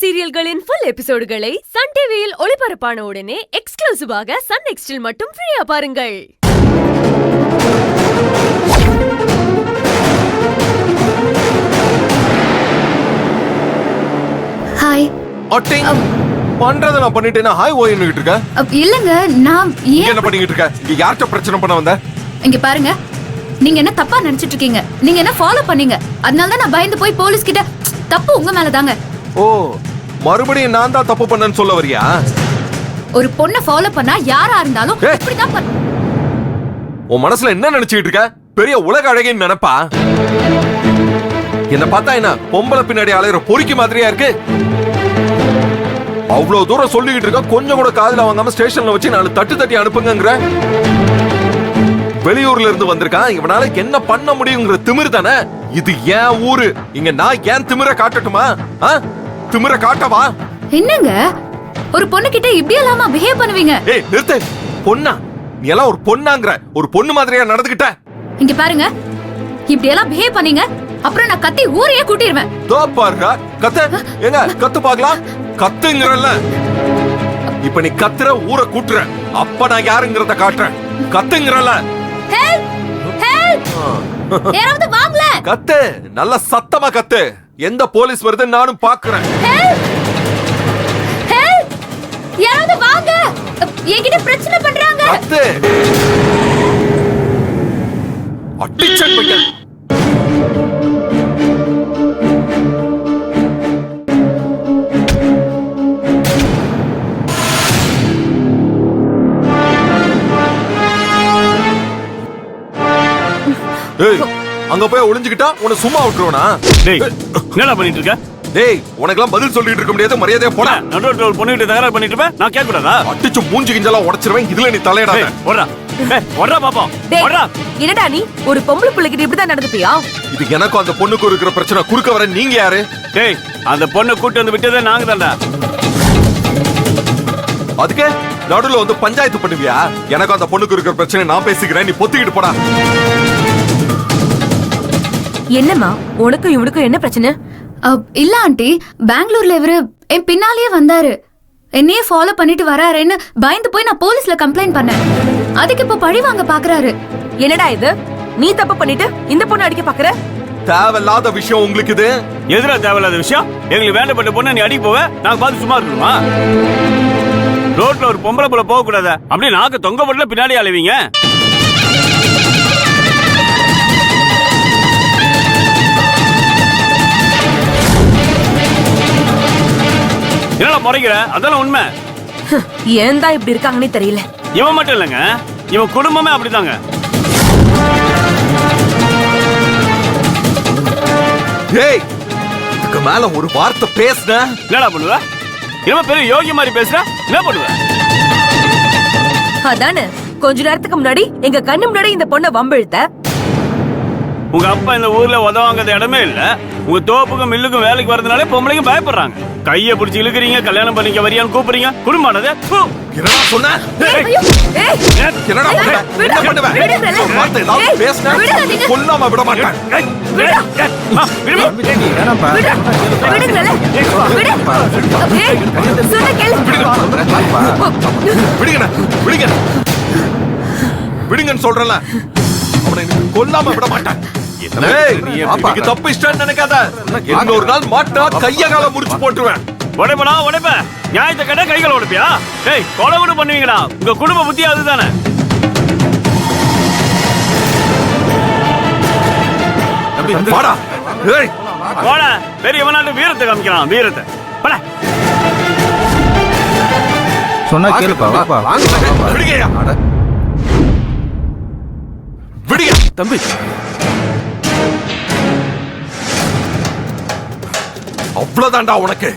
சீரியல்களின் full எபிசோடுகளை Sun டிவியில் ஒளிபரப்பான உடனே எக்ஸ்க்ளூசிவாக சன் நெக்ஸ்டில் மட்டும் ஃப்ரீயா பாருங்கள். ஹாய். பண்றத நான் பண்ணிட்டேனா ஹாய் ஓய் நின்னுட்டு இருக்க? இல்லங்க, நான் என்ன பண்ணிட்டு இருக்க? இங்க யார்ட்ட பிரச்சனை பண்ண வந்த? இங்க பாருங்க, நீங்க என்ன தப்பா நினைச்சிட்டு இருக்கீங்க. நீங்க என்ன ஃபாலோ பண்ணீங்க, அதனால தான் நான் பயந்து போய் போலீஸ் கிட்ட. தப்பு உங்க மேல தாங்க. ஓ, மறுபடியும் நான் தான் தப்பு பண்ணேன்னு சொல்ல வரியா? ஒரு பொண்ணை ஃபாலோ பண்ணா யாரா இருந்தாலும் இப்படி தான் உன் மனசுல என்ன நினைச்சிட்டு இருக்க? பெரிய உலக அழகின்னு நினைப்பா? என்ன பார்த்தா என்ன பொம்பளை பின்னாடி அலையிற பொறிக்கு மாதிரியா இருக்கு? அவ்வளவு தூரம் சொல்லிக்கிட்டு இருக்க, கொஞ்சம் கூட காதுல வாங்காம ஸ்டேஷன்ல வச்சு நான் தட்டி அனுப்புங்கிற. வெளியூர்ல இருந்து வந்திருக்கான், இவனால என்ன பண்ண முடியுங்கிற திமிரு தானே இது. ஏன் ஊரு, இங்க நான் ஏன் திமிர காட்டட்டுமா? திமிர காட்டவா? என்னங்க ஒரு பொண்ணு கிட்ட இப்படி எல்லாமா பிஹேவ் பண்ணுவீங்க? ஏய் நிறுத்து. பொண்ணா? நீ எல்லாம் ஒரு பொண்ணாங்கற? ஒரு பொண்ணு மாதிரியா நடந்துக்கிட்ட? இங்க பாருங்க, இப்படி எல்லாம் பிஹேவ் பண்ணீங்க அப்புறம் நான் கத்தி ஊரையே கூட்டிடுவேன். தோ பாருங்க, கத்து. எங்க கத்து பார்க்கலாம்? கத்துங்கறல்ல. இப்ப நீ கத்துற, ஊரை கூட்டுற. அப்ப நான் யாருங்கறத காட்டுறேன். கத்துங்கறல்ல. ஹெல்ப் ஹெல்ப், யாராவது வாங்கல. கத்து, நல்ல சத்தமா கத்து. எந்த போலீஸ் வருதுன்னு நானும் பாக்குறேன். ஹெல்ப் ஹெல்ப், யாராவது வாங்க. என்கிட்ட பிரச்சனை பண்றாங்க. கத்து. அடிச்சன் பையன். அங்க போய் ஒளிஞ்சுக்கிட்டா உன்னை சும்மா விட்டுருவனா? டேய், என்னடா பண்ணிட்டு இருக்க? டேய், உனக்கெல்லாம் பதில் சொல்லிட்டு இருக்க முடியாது, மரியாதையா போடா. நடுவுல ஒரு பொண்ணு கிட்ட தகராறு பண்ணிட்டு இருப்ப, நான் கேட்க கூடாதா? அடிச்சு மூஞ்சி கிஞ்சலாம் உடைச்சிருவேன், இதுல நீ தலையிடாத. ஓடுறா, ஓடுறா பாப்போம். ஓடுறா. என்னடா நீ ஒரு பொம்பளை பிள்ளைகிட்ட இப்படிதான் நடந்துப்பியா? இது எனக்கும் அந்த பொண்ணுக்கும் இருக்கிற பிரச்சனை. குறுக்க வர நீங்க யாரு? டேய், அந்த பொண்ணை கூட்டி வந்து விட்டதே நாங்க தான்டா. அதுக்கு நடுவுல வந்து பஞ்சாயத்து பண்ணுவியா? எனக்கும் அந்த பொண்ணுக்கு இருக்கிற பிரச்சனை நான் பேசிக்கிறேன், நீ பொத்திக்கிட்டு போடா. என்னம்மா உனக்கும் இவனுக்கும் என்ன பிரச்சனை? இல்ல ஆண்டி, பெங்களூர்ல இவரு என் பின்னாலேயே வந்தாரு. என்னையே ஃபாலோ பண்ணிட்டு வராருன்னு பயந்து போய் நான் போலீஸ்ல கம்ப்ளைண்ட் பண்ணேன். அதுக்கு இப்ப பழி வாங்க பாக்குறாரு. என்னடா இது, நீ தப்பு பண்ணிட்டு இந்த பொண்ணு அடிக்க பாக்குற? தேவையில்லாத விஷயம் உங்களுக்கு இது. எதிரா தேவையில்லாத விஷயம்? எங்களுக்கு வேண்டப்பட்ட பொண்ணை நீ அடிக்க போவ, நாங்க பார்த்து சும்மா இருக்கணுமா? ரோட்ல ஒரு பொம்பளை போல போக கூடாது, அப்படியே நாக்கு தொங்க போட்டுல பின்னாடி அலைவீங்க. என்னடா முறைக்கிற? அதான உண்மை. ஏன் தான் இப்படி இருக்காங்கன்னே தெரியல. இவன் மட்டும் இல்லங்க, இவன் குடும்பமே அப்படிதாங்க. ஏய், இதுக்கு மேல ஒரு வார்த்தை பேசுன என்னடா பண்ணுவ? இவன் பெரிய யோகி மாதிரி பேசுற, என்ன பண்ணுவ? அதானே கொஞ்ச நேரத்துக்கு முன்னாடி எங்க கண்ணு முன்னாடி இந்த பொண்ணை வம்பிழுத்த. உங்க அப்பா இந்த ஊர்ல உதவாங்கிறது இடமே இல்ல. உங்க தோப்புக்கும் மில்லுக்கும் வேலைக்கு வரதுனாலே பொம்பளைங்க பயப்படுறாங்க. கைய பிடிச்சி இழுக்கிறீங்க, கல்யாணம் பண்ணிக்க வரியான்னு கூப்பிடுறீங்க. குடும்பமானது என்னடா சொன்ன? என்னடா பண்ணுவ? என்ன பண்ணுவ? ஒரு வார்த்தை ஏதாவது பேசுன கொல்லாம விட மாட்டேன். விடுங்கன்னு சொல்றல, அவனை கொல்லாம விட மாட்டேன். தப்பு இஷ்டம் நினைக்காத. இன்னொரு நாள் மாட்டா கைய கால முறிச்சு போட்டுருவேன். உடைப்படா உடைப்ப, நியாயத்தை கேட்டா கைகளை உடைப்பியா? டேய், கொலை கூட பண்ணுவீங்கடா. உங்க குடும்ப புத்தி அதுதானே. வாடா. ஏய் வாடா, பெரியவனாட்டு வீரத்தை காமிக்கிறான். வீரத்தை வாடா. சொன்னா கேளுப்பா. வாப்பா. விடுங்கயா. விடுங்க தம்பி. அவ்வளவுதான்டா உனக்கு.